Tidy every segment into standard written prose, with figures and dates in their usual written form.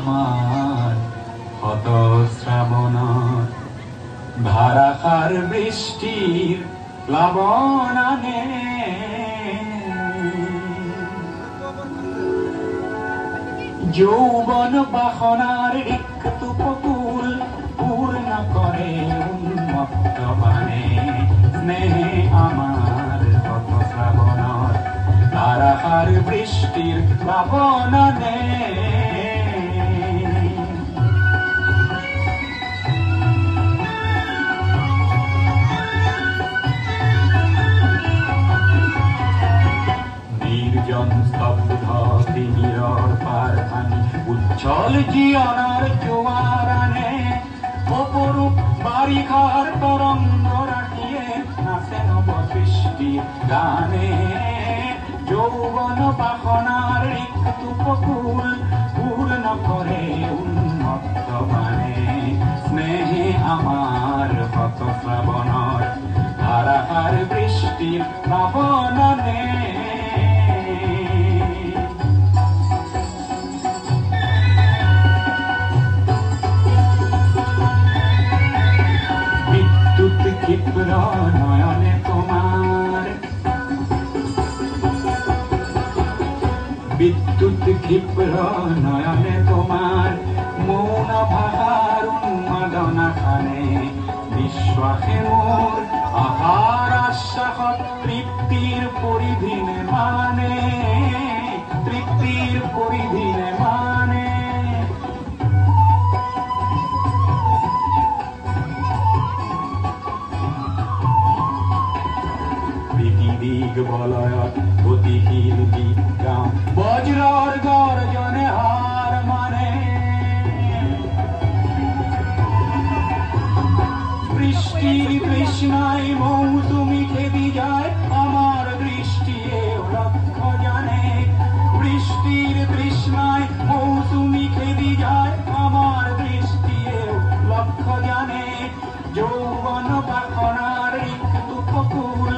আমার হত শ্রাবণত ধারাসার বৃষ্টির প্লাবনানে যৌবন বাসনার রিক্ত উপকূল পূর্ণ করে উন্মত্ত বানে স্নেহে আমার হত শ্রাবণত ধারাসার বৃষ্টির প্লাবনানে নির্জন স্তব্ধ তিমিরর পারখানি উচ্ছল জীবনের জোয়ার আনে অপরূপ বারিখার তরঙ্গ রাখিয়ে নাচে নব সৃষ্টির গানে যৌবন বাসনার রিক্ত উপকূল পূর্ণ করে উন্মত্ত বানে স্নেহে আমার হত শ্রাবণত ধারাসার বৃষ্টির প্লাবনানে বিদ্যুৎ ক্ষিপ্র নয়নে তোমার বিদ্যুৎ ক্ষিপ্র নয়নে তোমার মৌন ভাষার উন্মাদনা খানে বিশ্বাসে মোর আহার আশ্বাসত তৃপ্তির পরিধিনে মানে তৃপ্তির পরিধিনে মানে দিগ বলয়ত গতিশীল বিজ্ঞান বজ্রর গর্জনে হার মানে বৃষ্টির তৃষ্ণায় মৌসুমি খেদি যায় আমার দৃষ্টি লক্ষ্য জানে বৃষ্টির তৃষ্ণায় মৌসুমি খেদি যায় আমার দৃষ্টি লক্ষ্য জানে যৌবন বাসনার রিক্ত উপকূল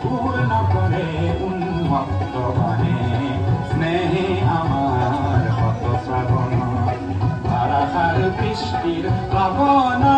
পূর্ণ করে উন্মত্ত বানে স্নেহে আমার হত শ্রাবণত ধারাসার বৃষ্টির প্লাবনানে